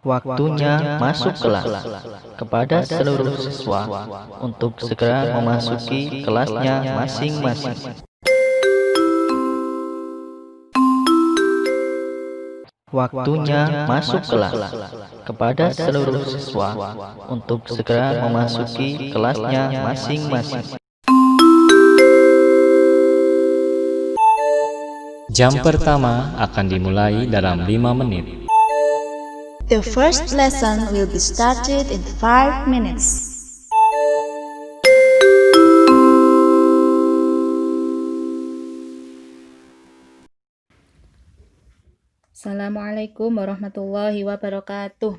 Waktunya masuk kelas. Kepada seluruh siswa untuk segera memasuki kelasnya masing-masing. Waktunya masuk kelas. Kepada seluruh siswa untuk segera memasuki kelasnya masing-masing. Jam pertama akan dimulai dalam 5 menit. The first lesson will be started in 5 minutes. Assalamualaikum warahmatullahi wabarakatuh.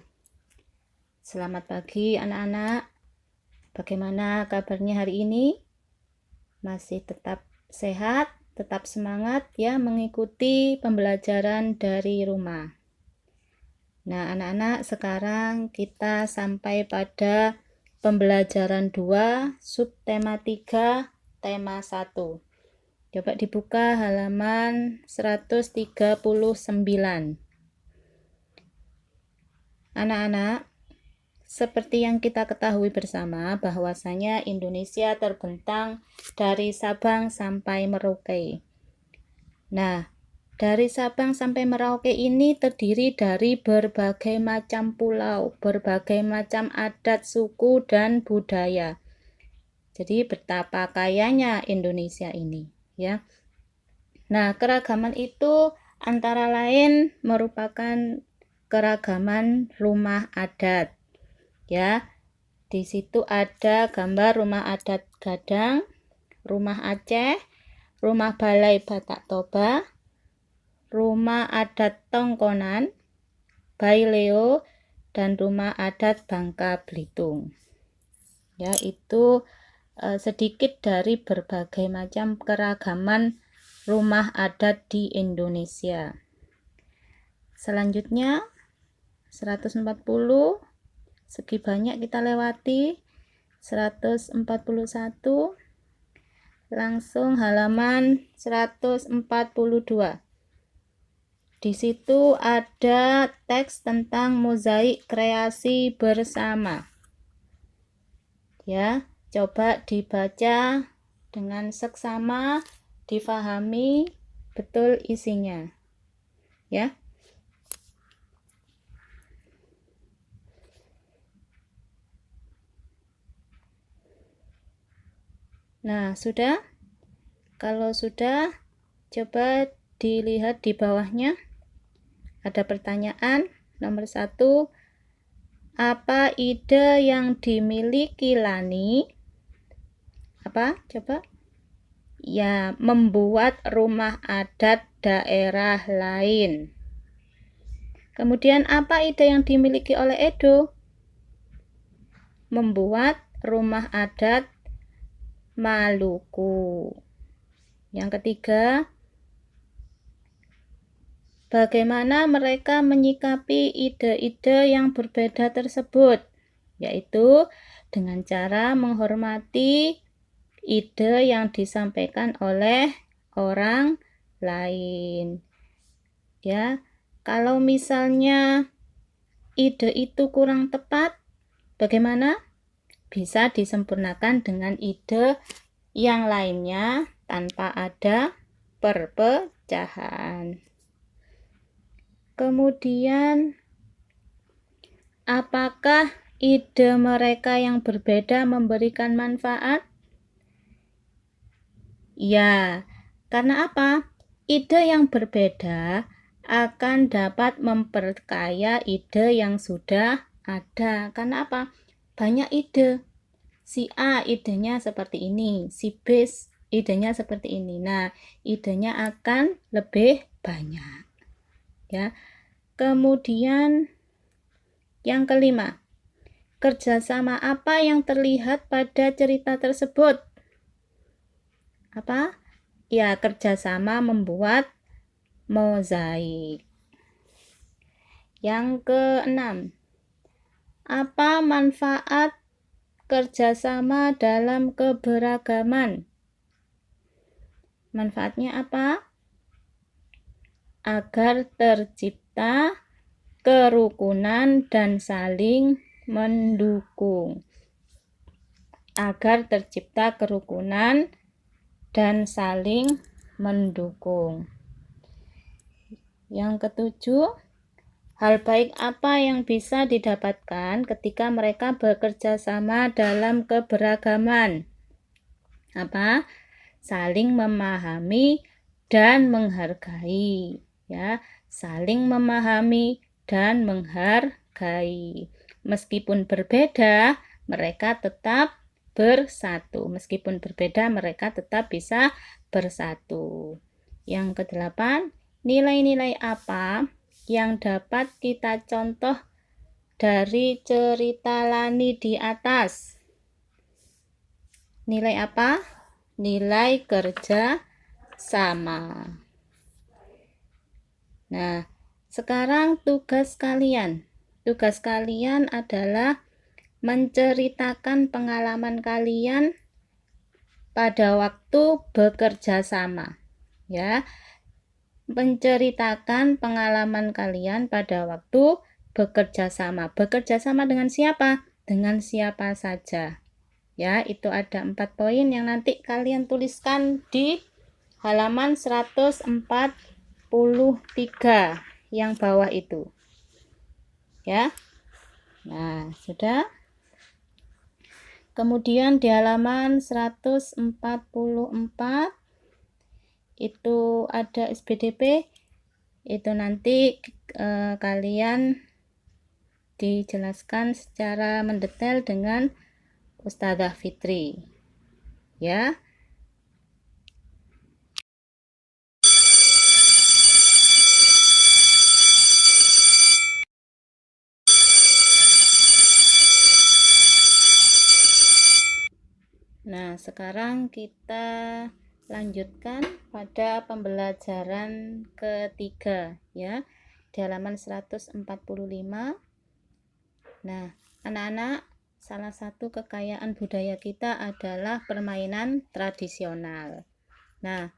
Selamat pagi anak-anak. Bagaimana kabarnya hari ini? Masih tetap sehat, tetap semangat ya mengikuti pembelajaran dari rumah. Nah, anak-anak, sekarang kita sampai pada pembelajaran 2, subtema 3, tema 1. Coba dibuka halaman 139. Anak-anak, seperti yang kita ketahui bersama bahwasanya Indonesia terbentang dari Sabang sampai Merauke. Nah, dari Sabang sampai Merauke ini terdiri dari berbagai macam pulau, berbagai macam adat, suku, dan budaya. Jadi betapa kayanya Indonesia ini, ya. Nah, keragaman itu antara lain merupakan keragaman rumah adat, ya. Di situ ada gambar rumah adat Gadang, rumah Aceh, rumah Balai Batak Toba, rumah adat Tongkonan, Baileo, dan rumah adat Bangka Belitung. Ya, itu sedikit dari berbagai macam keragaman rumah adat di Indonesia. Selanjutnya 140, segi banyak kita lewati. 141, langsung halaman 142. Di situ ada teks tentang mozaik kreasi bersama. Ya, coba dibaca dengan seksama, difahami betul isinya. Ya. Nah, sudah? Kalau sudah, coba dilihat di bawahnya. Ada pertanyaan nomor 1. Apa ide yang dimiliki Lani? Apa? Coba. Ya, membuat rumah adat daerah lain. Kemudian apa ide yang dimiliki oleh Edo? Membuat rumah adat Maluku. Yang ketiga, bagaimana mereka menyikapi ide-ide yang berbeda tersebut? Yaitu dengan cara menghormati ide yang disampaikan oleh orang lain. Ya, kalau misalnya ide itu kurang tepat, bagaimana? Bisa disempurnakan dengan ide yang lainnya tanpa ada perpecahan. Kemudian, apakah ide mereka yang berbeda memberikan manfaat? Ya, karena apa? Ide yang berbeda akan dapat memperkaya ide yang sudah ada. Karena apa? Banyak ide. Si A idenya seperti ini, si B idenya seperti ini. Nah, idenya akan lebih banyak. Ya. Kemudian yang kelima, kerjasama apa yang terlihat pada cerita tersebut? Apa? Ya, kerjasama membuat mozaik. Yang keenam, apa manfaat kerjasama dalam keberagaman? Manfaatnya apa? Agar tercipta kerukunan dan saling mendukung. Agar tercipta kerukunan dan saling mendukung. Yang ketujuh, hal baik apa yang bisa didapatkan ketika mereka bekerja sama dalam keberagaman? Apa? Saling memahami dan menghargai, ya. Saling memahami dan menghargai. Meskipun berbeda, mereka tetap bersatu. Meskipun berbeda, mereka tetap bisa bersatu. Yang kedelapan, nilai-nilai apa yang dapat kita contoh dari cerita Lani di atas? Nilai apa? Nilai kerja sama. Nah, sekarang tugas kalian. Tugas kalian adalah menceritakan pengalaman kalian pada waktu bekerja sama, ya. Menceritakan pengalaman kalian pada waktu bekerja sama. Bekerja sama dengan siapa? Dengan siapa saja. Ya, itu ada 4 poin yang nanti kalian tuliskan di halaman 143 yang bawah itu. Ya. Nah, sudah. Kemudian di halaman 144 itu ada SPDP. Itu nanti kalian dijelaskan secara mendetail dengan Ustadzah Fitri. Ya. Nah, sekarang kita lanjutkan pada pembelajaran ketiga, ya, di halaman 145. Nah, anak-anak, salah satu kekayaan budaya kita adalah permainan tradisional. Nah,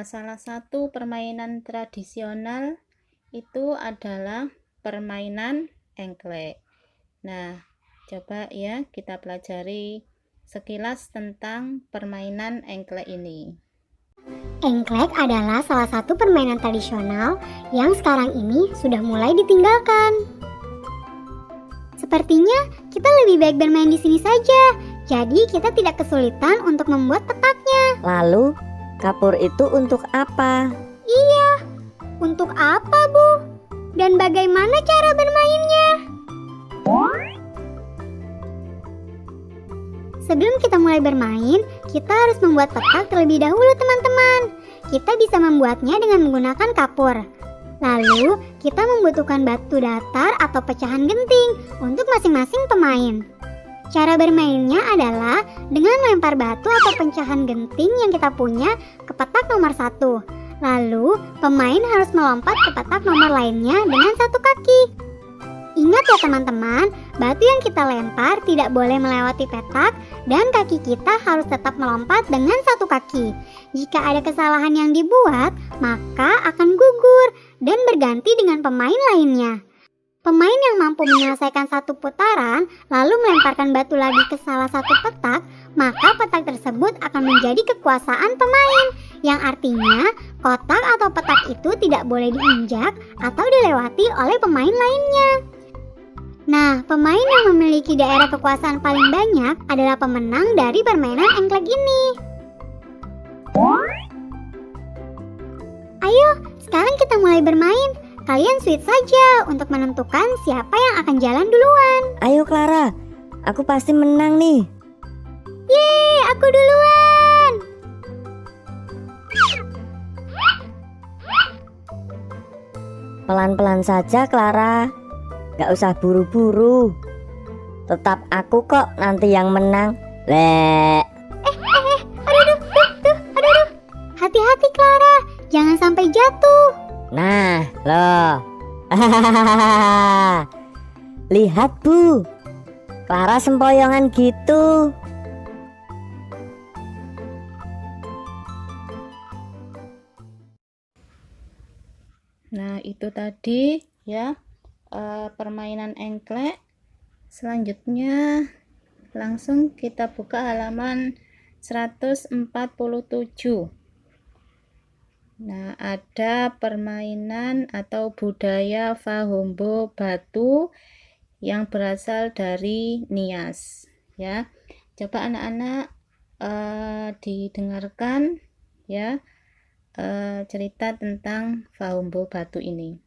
salah satu permainan tradisional itu adalah permainan engklek. Nah, coba ya kita pelajari sekilas tentang permainan engklek ini. Engklek adalah salah satu permainan tradisional yang sekarang ini sudah mulai ditinggalkan. Sepertinya kita lebih baik bermain di sini saja, jadi kita tidak kesulitan untuk membuat petaknya. Lalu, kapur itu untuk apa? Iya, untuk apa, Bu? Dan bagaimana cara bermainnya? Sebelum kita mulai bermain, kita harus membuat petak terlebih dahulu, teman-teman. Kita bisa membuatnya dengan menggunakan kapur. Lalu, kita membutuhkan batu datar atau pecahan genting untuk masing-masing pemain. Cara bermainnya adalah dengan melempar batu atau pecahan genting yang kita punya ke petak nomor 1. Lalu, pemain harus melompat ke petak nomor lainnya dengan satu kaki. Ingat ya teman-teman, batu yang kita lempar tidak boleh melewati petak dan kaki kita harus tetap melompat dengan satu kaki. Jika ada kesalahan yang dibuat, maka akan gugur dan berganti dengan pemain lainnya. Pemain yang mampu menyelesaikan satu putaran lalu melemparkan batu lagi ke salah satu petak, maka petak tersebut akan menjadi kekuasaan pemain, yang artinya kotak atau petak itu tidak boleh diinjak atau dilewati oleh pemain lainnya. Nah, pemain yang memiliki daerah kekuasaan paling banyak adalah pemenang dari permainan engklek ini. Ayo, sekarang kita mulai bermain. Kalian sweet saja untuk menentukan siapa yang akan jalan duluan. Ayo Clara, aku pasti menang nih. Yeay, aku duluan. Pelan-pelan saja Clara. Gak usah buru-buru. Tetap aku kok nanti yang menang. Aduh. Hati-hati Clara, jangan sampai jatuh. Nah, loh. Lihat Bu, Clara sempoyongan gitu. Nah, itu tadi ya permainan engklek. Selanjutnya langsung kita buka halaman 147. Nah, ada permainan atau budaya Fahombo Batu yang berasal dari Nias, ya. Coba anak-anak didengarkan ya cerita tentang Fahombo Batu ini.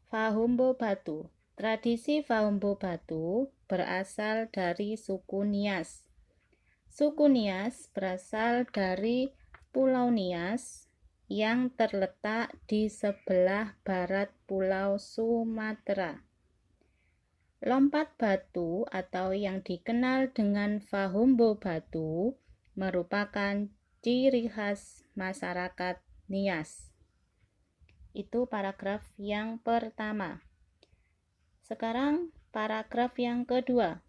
Fahombo Batu. Tradisi Fahombo Batu berasal dari suku Nias. Suku Nias berasal dari Pulau Nias yang terletak di sebelah barat Pulau Sumatera. Lompat batu atau yang dikenal dengan Fahombo Batu merupakan ciri khas masyarakat Nias. Itu paragraf yang pertama. Sekarang paragraf yang kedua.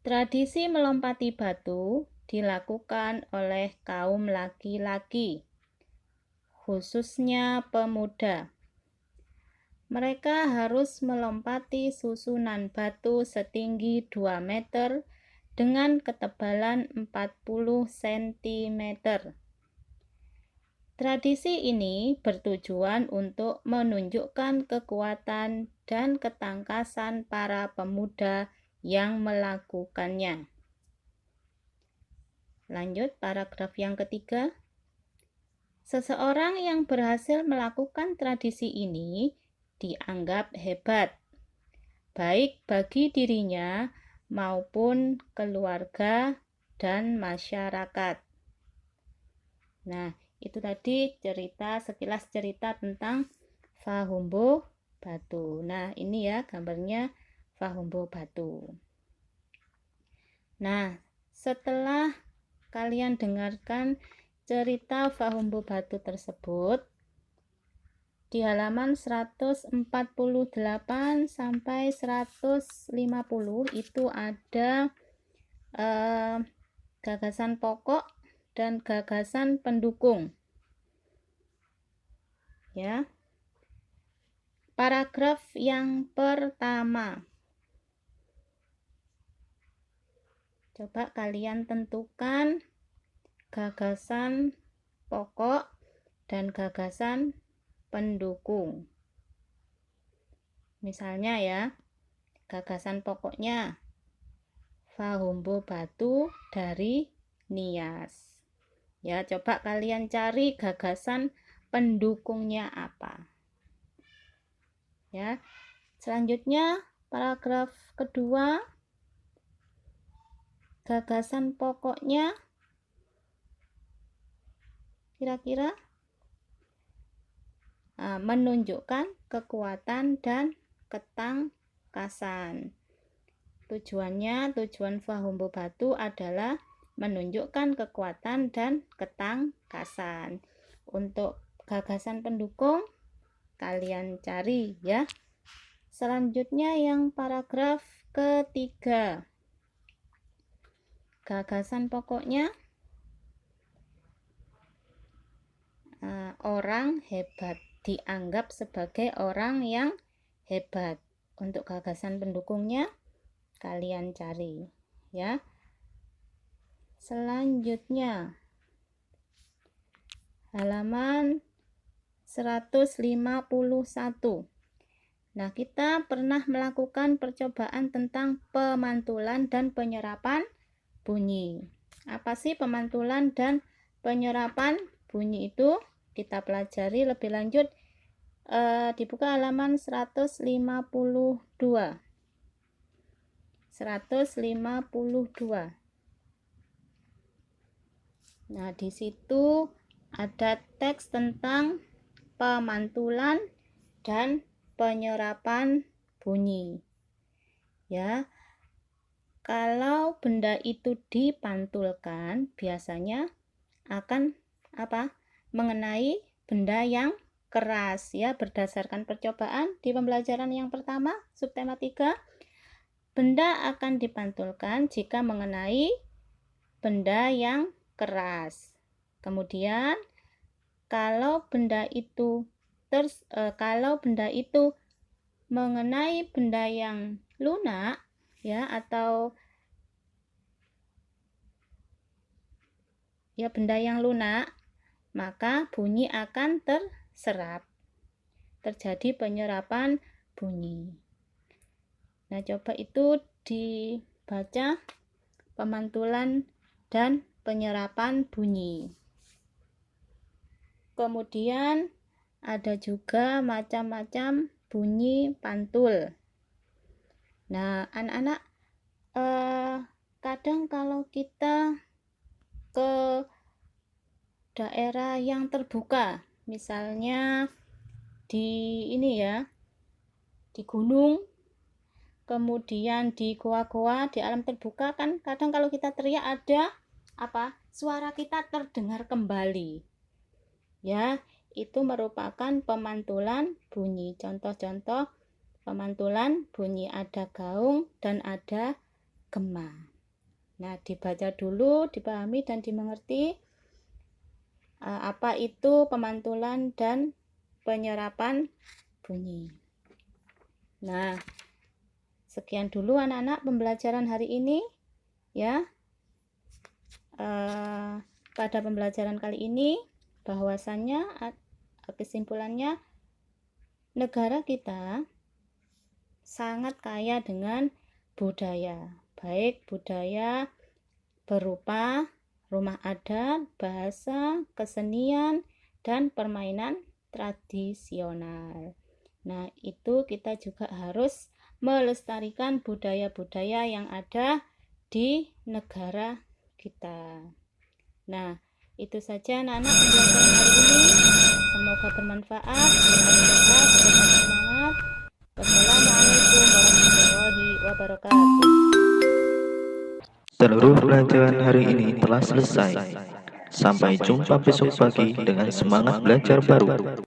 Tradisi melompati batu dilakukan oleh kaum laki-laki, khususnya pemuda. Mereka harus melompati susunan batu setinggi 2 meter dengan ketebalan 40 cm. Tradisi ini bertujuan untuk menunjukkan kekuatan dan ketangkasan para pemuda yang melakukannya. Lanjut paragraf yang ketiga. Seseorang yang berhasil melakukan tradisi ini dianggap hebat, baik bagi dirinya maupun keluarga dan masyarakat. Nah, itu tadi sekilas cerita tentang Fahombo Batu. Nah, ini ya gambarnya Fahombo Batu. Nah, setelah kalian dengarkan cerita Fahombo Batu tersebut, di halaman 148 sampai 150 itu ada gagasan pokok dan gagasan pendukung. Ya. Paragraf yang pertama. Coba kalian tentukan gagasan pokok dan gagasan pendukung. Misalnya ya, gagasan pokoknya Fahombo Batu dari Nias. Ya, coba kalian cari gagasan pendukungnya apa. Ya. Selanjutnya paragraf kedua. Gagasan pokoknya kira-kira menunjukkan kekuatan dan ketangkasan. Tujuan Fahombo Batu adalah menunjukkan kekuatan dan ketangkasan. Untuk gagasan pendukung kalian cari ya. Selanjutnya yang paragraf ketiga. Gagasan pokoknya orang hebat, dianggap sebagai orang yang hebat. Untuk gagasan pendukungnya kalian cari ya. Selanjutnya halaman 151. Nah, kita pernah melakukan percobaan tentang pemantulan dan penyerapan bunyi. Apa sih pemantulan dan penyerapan bunyi itu? Kita pelajari lebih lanjut. Dibuka halaman 152. 152. Nah, di situ ada teks tentang pemantulan dan penyerapan bunyi. Ya. Kalau benda itu dipantulkan, biasanya akan mengenai benda yang keras, ya. Berdasarkan percobaan di pembelajaran yang pertama, subtema 3, benda akan dipantulkan jika mengenai benda yang keras. Kemudian kalau benda itu mengenai benda yang lunak, ya, atau ya benda yang lunak, maka bunyi akan terserap. Terjadi penyerapan bunyi. Nah, coba itu dibaca pemantulan dan penyerapan bunyi. Kemudian ada juga macam-macam bunyi pantul. Nah, anak-anak, kadang kalau kita ke daerah yang terbuka, misalnya di gunung, kemudian di goa-goa, di alam terbuka, kan kadang kalau kita teriak ada suara kita terdengar kembali. Ya, itu merupakan pemantulan bunyi. Contoh-contoh pemantulan bunyi, ada gaung dan ada gema. Nah, dibaca dulu, dipahami dan dimengerti apa itu pemantulan dan penyerapan bunyi. Nah, sekian dulu anak-anak pembelajaran hari ini, ya. Pada pembelajaran kali ini bahwasannya kesimpulannya negara kita sangat kaya dengan budaya, baik budaya berupa rumah adat, bahasa, kesenian, dan permainan tradisional. Nah, itu kita juga harus melestarikan budaya-budaya yang ada di negara kita. Nah, itu saja anak-anak pembelajaran hari ini. Semoga bermanfaat, sehat, semangat. Wassalamualaikum warahmatullahi wabarakatuh. Seluruh pelajaran hari ini telah selesai. Sampai jumpa besok pagi dengan semangat belajar baru.